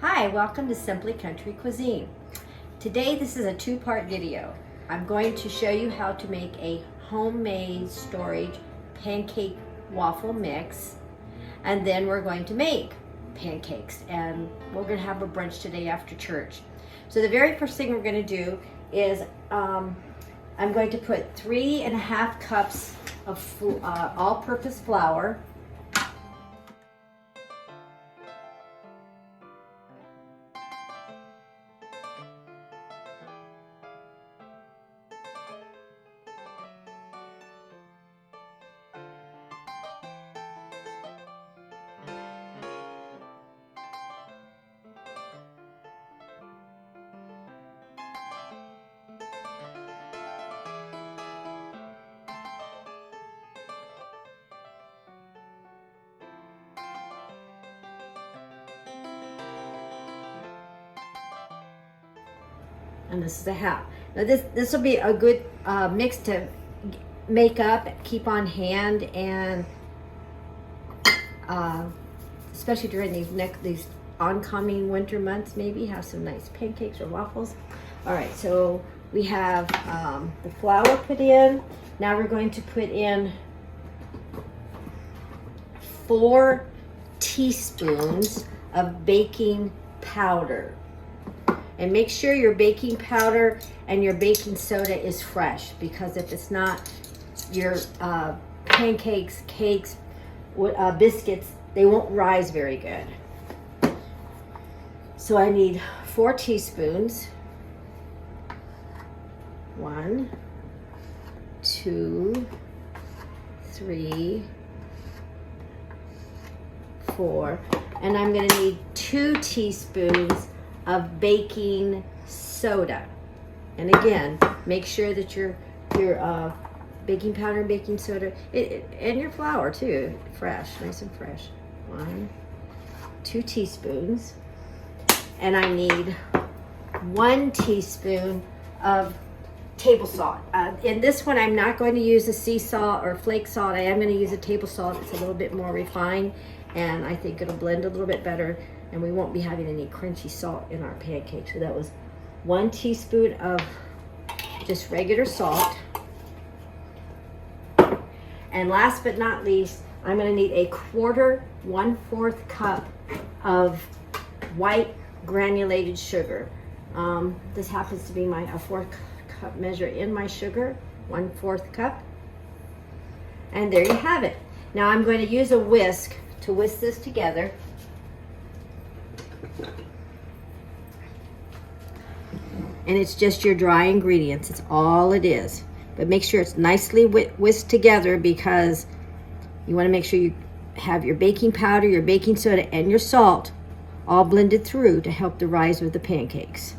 Hi, welcome to Simply Country Cuisine. Today this is a two-part video. I'm going to show you how to make a homemade storage pancake waffle mix, and then we're going to make pancakes, and we're going to have a brunch today after church. So the very first thing we're going to do is I'm going to put 3.5 cups of all-purpose flour, and this is a half. Now this will be a good mix to make up, keep on hand, and especially during these oncoming winter months, maybe have some nice pancakes or waffles. All right, so we have the flour put in. Now we're going to put in 4 teaspoons of baking powder. And make sure your baking powder and your baking soda is fresh, because if it's not, your pancakes, cakes, biscuits, they won't rise very good. So I need 4 teaspoons. 1, 2, 3, 4. And I'm going to need 2 teaspoons of baking soda. And again, make sure that your baking powder and baking soda and your flour too, fresh, nice and fresh. 1, 2 teaspoons. And I need 1 teaspoon of table salt. In this one, I'm not going to use a sea salt or flake salt. I am going to use a table salt. It's a little bit more refined, and I think it'll blend a little bit better, and we won't be having any crunchy salt in our pancakes. So that was 1 teaspoon of just regular salt. And last but not least, I'm going to need a 1/4 cup of white granulated sugar. This happens to be a 4-cup measure in my sugar, 1/4 cup. And there you have it. Now I'm going to use a whisk to whisk this together. And it's just your dry ingredients. It's all it is. But make sure it's nicely whisked together, because you want to make sure you have your baking powder, your baking soda, and your salt all blended through to help the rise with the pancakes.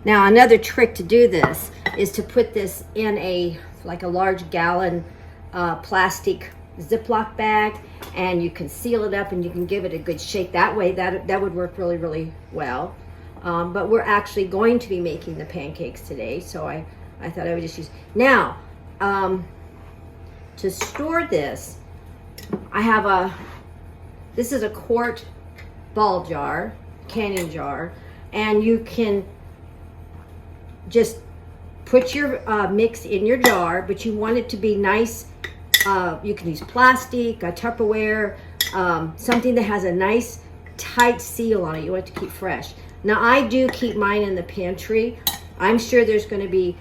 Now another trick to do this is to put this in a large gallon plastic Ziploc bag, and you can seal it up and you can give it a good shake. That way that would work really, really well. But we're actually going to be making the pancakes today, so I thought I would just use. Now, to store this, I have this is a quart ball jar, canning jar, and you can just put your mix in your jar, but you want it to be nice. You can use plastic, a Tupperware, something that has a nice tight seal on it. You want it to keep fresh. Now I do keep mine in the pantry. I'm sure there's going to be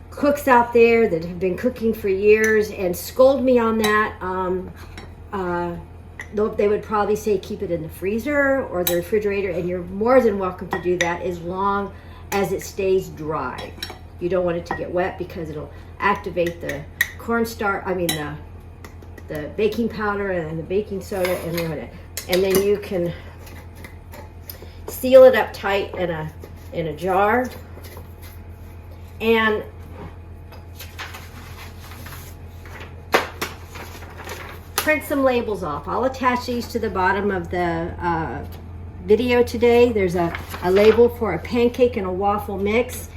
cooks out there that have been cooking for years and scold me on that. They would probably say keep it in the freezer or the refrigerator, and you're more than welcome to do that as long as it stays dry. You don't want it to get wet, because it'll activate the cornstarch, the baking powder and the baking soda, and ruin it. And then you can seal it up tight in a jar, and print some labels off. I'll attach these to the bottom of the video today. There's a label for a pancake and a waffle mix.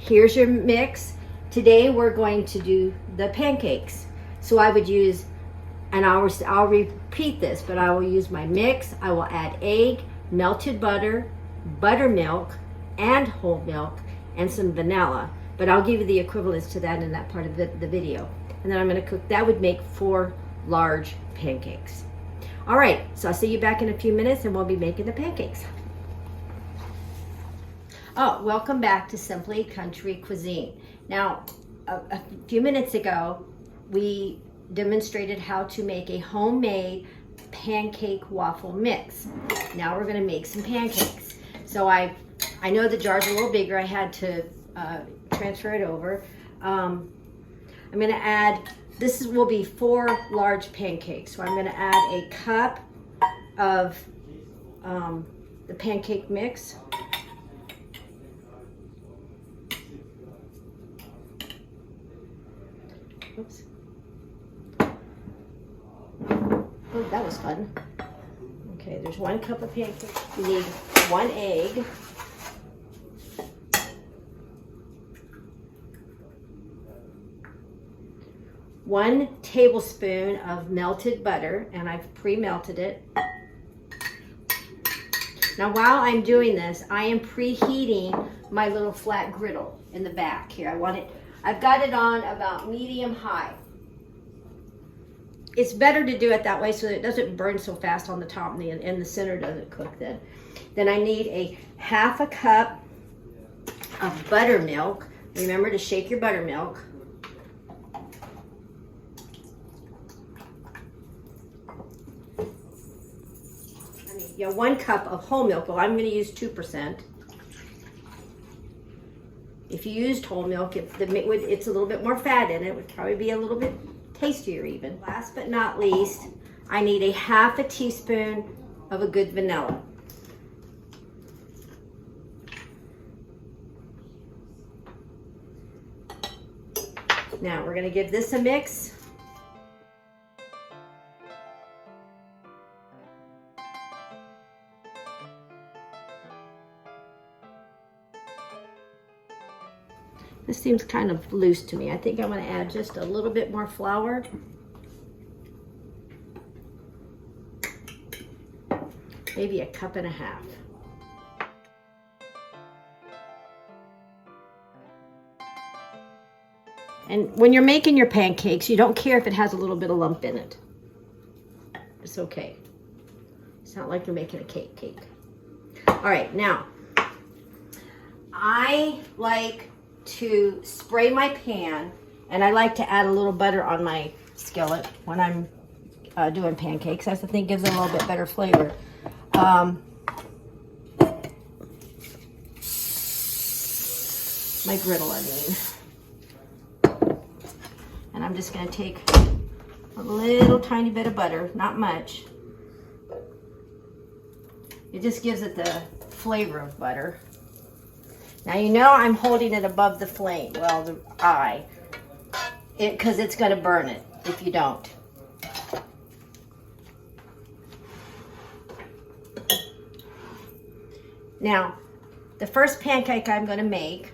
Here's your mix. Today we're going to do the pancakes. So I would use, and I'll repeat this, but I will use my mix. I will add egg, melted butter, buttermilk, and whole milk, and some vanilla. But I'll give you the equivalents to that in that part of the video. And then I'm gonna cook, that would make 4 large pancakes. All right, so I'll see you back in a few minutes and we'll be making the pancakes. Oh, welcome back to Simply Country Cuisine. Now, a few minutes ago, we demonstrated how to make a homemade pancake waffle mix. Now we're gonna make some pancakes. So I know the jar's a little bigger. I had to transfer it over. I'm gonna add, this will be 4 large pancakes. So I'm gonna add a cup of the pancake mix. Oops. Oh, that was fun. Okay, there's 1 cup of pancakes. We need 1 egg. One tablespoon of melted butter, and I've pre-melted it. Now while I'm doing this, I am preheating my little flat griddle in the back here. I've got it on about medium high. It's better to do it that way so that it doesn't burn so fast on the top and the center doesn't cook then. Then I need a 1/2 cup of buttermilk. Remember to shake your buttermilk. Yeah, 1 cup of whole milk. Well, I'm going to use 2%. If you used whole milk, it's a little bit more fat in it. It would probably be a little bit tastier even. Last but not least, I need a 1/2 teaspoon of a good vanilla. Now we're going to give this a mix. This seems kind of loose to me. I think I'm going to add just a little bit more flour. Maybe 1.5 cups. And when you're making your pancakes, you don't care if it has a little bit of lump in it. It's okay. It's not like you're making a cake. All right, now, I like to spray my pan, and I like to add a little butter on my skillet when I'm doing pancakes. I think gives them a little bit better flavor. My griddle, I mean. And I'm just going to take a little tiny bit of butter, not much. It just gives it the flavor of butter. Now you know I'm holding it above the flame, well, the eye, because it's going to burn it if you don't. Now, the first pancake I'm going to make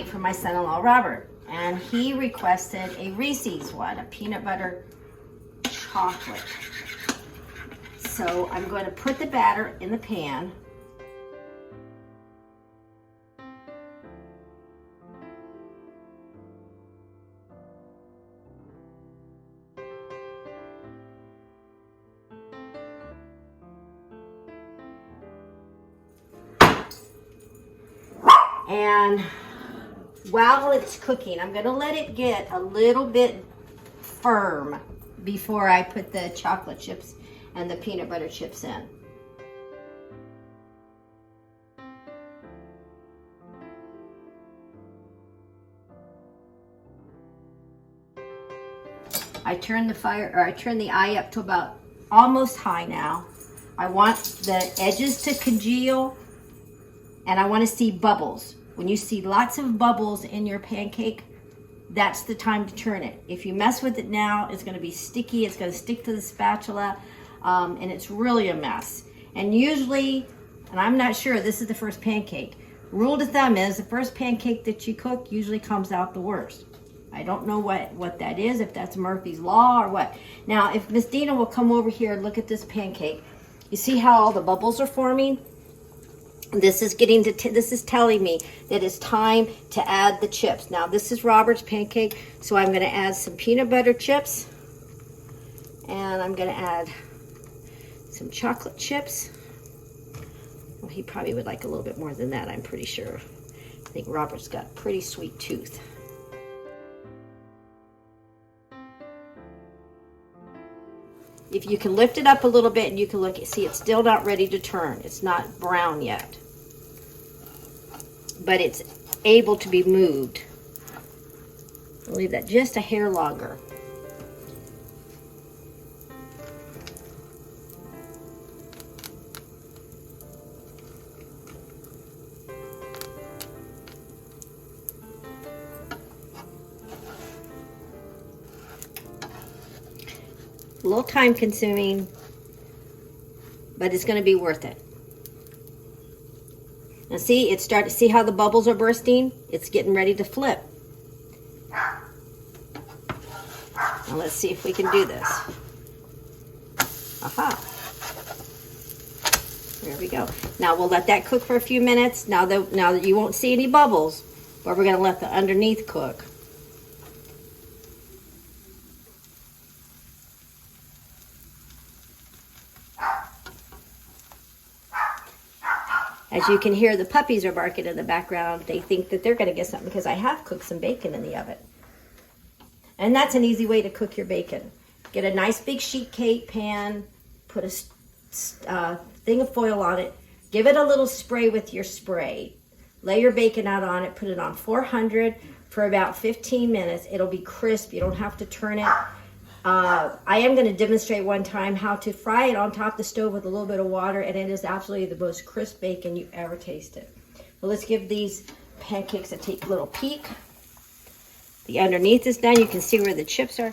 for my son-in-law Robert, and he requested a Reese's one, a peanut butter chocolate. So I'm going to put the batter in the pan. And while it's cooking, I'm going to let it get a little bit firm before I put the chocolate chips and the peanut butter chips in. I turn the eye up to about almost high now. I want the edges to congeal, and I want to see bubbles. When you see lots of bubbles in your pancake, that's the time to turn it. If you mess with it now, it's going to be sticky. It's going to stick to the spatula, and it's really a mess. And usually, and I'm not sure, this is the first pancake. Rule of thumb is the first pancake that you cook usually comes out the worst. I don't know what that is, if that's Murphy's Law or what. Now, if Miss Dina will come over here and look at this pancake, you see how all the bubbles are forming? This is this is telling me that it's time to add the chips. Now, this is Robert's pancake, so I'm going to add some peanut butter chips, and I'm going to add some chocolate chips. Well, he probably would like a little bit more than that, I'm pretty sure. I think Robert's got a pretty sweet tooth. If you can lift it up a little bit and you can look, see it's still not ready to turn. It's not brown yet. But it's able to be moved. I'll leave that just a hair longer. A little time consuming, but it's going to be worth it. Now see, see how the bubbles are bursting? It's getting ready to flip. Now let's see if we can do this. Aha. There we go. Now we'll let that cook for a few minutes. Now that you won't see any bubbles, but we're going to let the underneath cook. As you can hear, the puppies are barking in the background. They think that they're going to get something because I have cooked some bacon in the oven. And that's an easy way to cook your bacon. Get a nice big sheet cake pan, put a thing of foil on it, give it a little spray with your spray. Lay your bacon out on it, put it on 400 for about 15 minutes. It'll be crisp. You don't have to turn it. I am going to demonstrate one time how to fry it on top of the stove with a little bit of water, and it is absolutely the most crisp bacon you ever tasted. Well, let's give these pancakes a little peek. The underneath is done. You can see where the chips are.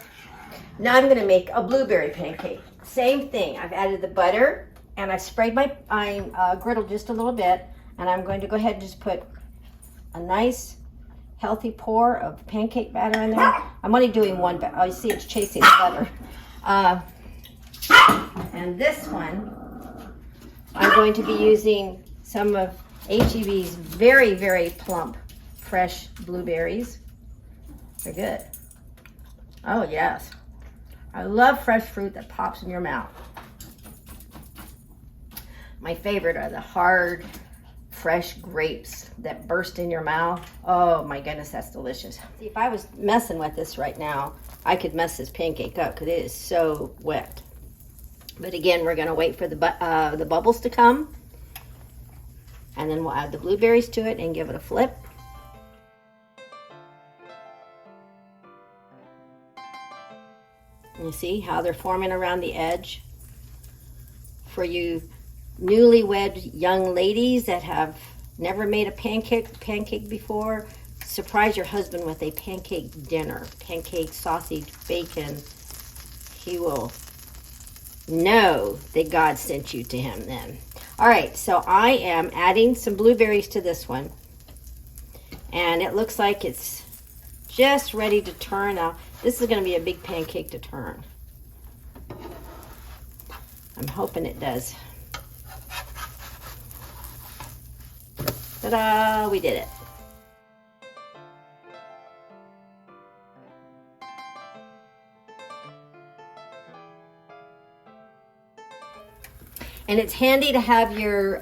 Now I'm going to make a blueberry pancake. Same thing. I've added the butter, and I sprayed my griddle just a little bit, and I'm going to go ahead and just put a nice healthy pour of pancake batter in there. I'm only doing one, but oh, you see it's chasing the butter. And this one, I'm going to be using some of H-E-B's very, very plump, fresh blueberries. They're good. Oh, yes. I love fresh fruit that pops in your mouth. My favorite are the hard, fresh grapes that burst in your mouth. Oh my goodness, that's delicious. See, if I was messing with this right now, I could mess this pancake up because it is so wet. But again, we're going to wait for the bubbles to come, and then we'll add the blueberries to it and give it a flip. You see how they're forming around the edge? For you newlywed young ladies that have never made a pancake before, surprise your husband with a pancake dinner. Pancake, sausage, bacon. He will know that God sent you to him then. All right, so I am adding some blueberries to this one, and it looks like it's just ready to turn. Now this is going to be a big pancake to turn. I'm hoping it does. Ta-da! We did it. And it's handy to have your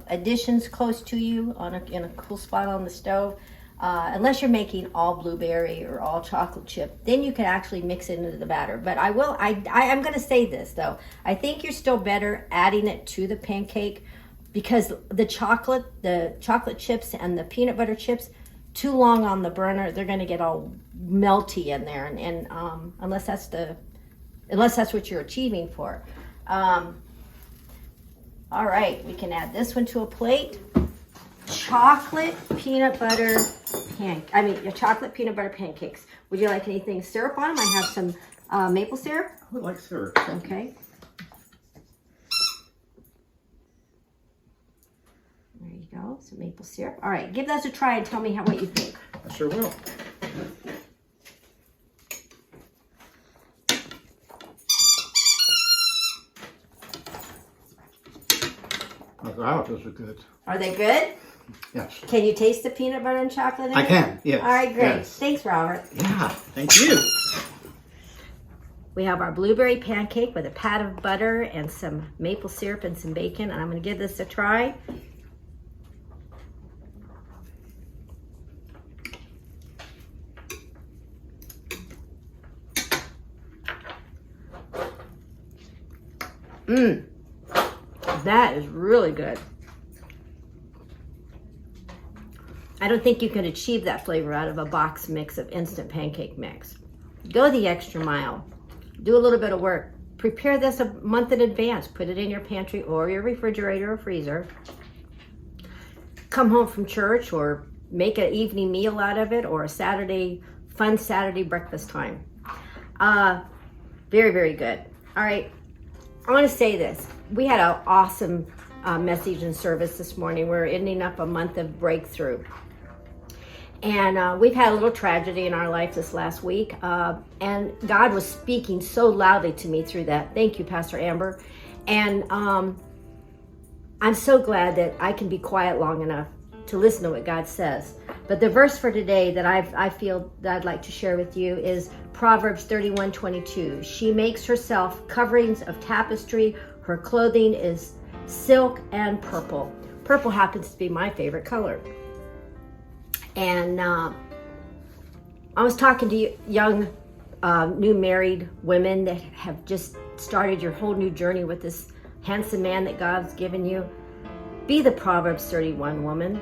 additions close to you in a cool spot on the stove. Unless you're making all blueberry or all chocolate chip, then you can actually mix it into the batter. But I'm going to say this though. I think you're still better adding it to the pancake, because the chocolate chips and the peanut butter chips, too long on the burner, they're going to get all melty in there, and unless that's what you're achieving for. All right, we can add this one to a plate. Chocolate peanut butter pancakes. Would you like anything syrup on them? I have some maple syrup. I would like syrup. Okay. There you go, some maple syrup. All right, give those a try and tell me what you think. I sure will. Wow, those are good. Are they good? Yes. Can you taste the peanut butter and chocolate in I it? can, yes. All right, great. Yes. Thanks, Robert. Yeah, thank you. We have our blueberry pancake with a pat of butter and some maple syrup and some bacon, and I'm going to give this a try. That is really good. I don't think you can achieve that flavor out of a box mix of instant pancake mix. Go the extra mile. Do a little bit of work. Prepare this a month in advance. Put it in your pantry or your refrigerator or freezer. Come home from church or make an evening meal out of it, or a fun Saturday breakfast time. Very, very good. All right, I want to say this. We had an awesome message and service this morning. We're ending up a month of breakthrough. And we've had a little tragedy in our life this last week. And God was speaking so loudly to me through that. Thank you, Pastor Amber. And I'm so glad that I can be quiet long enough to listen to what God says. But the verse for today that I feel that I'd like to share with you is Proverbs 31:22. She makes herself coverings of tapestry. Her clothing is silk and purple. Purple happens to be my favorite color. And I was talking to young, new married women that have just started your whole new journey with this handsome man that God's given you. Be the Proverbs 31 woman.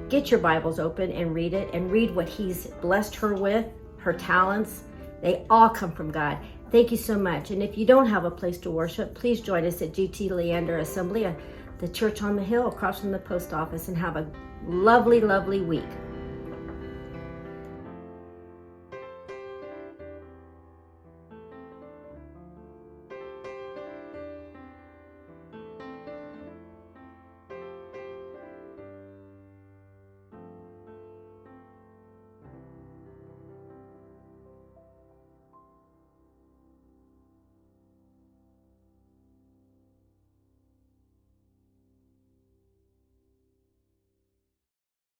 Get your Bibles open and read it, and read what He's blessed her with, her talents. They all come from God. Thank you so much. And if you don't have a place to worship, please join us at GT Leander Assembly, the church on the hill across from the post office, and have a lovely, lovely week.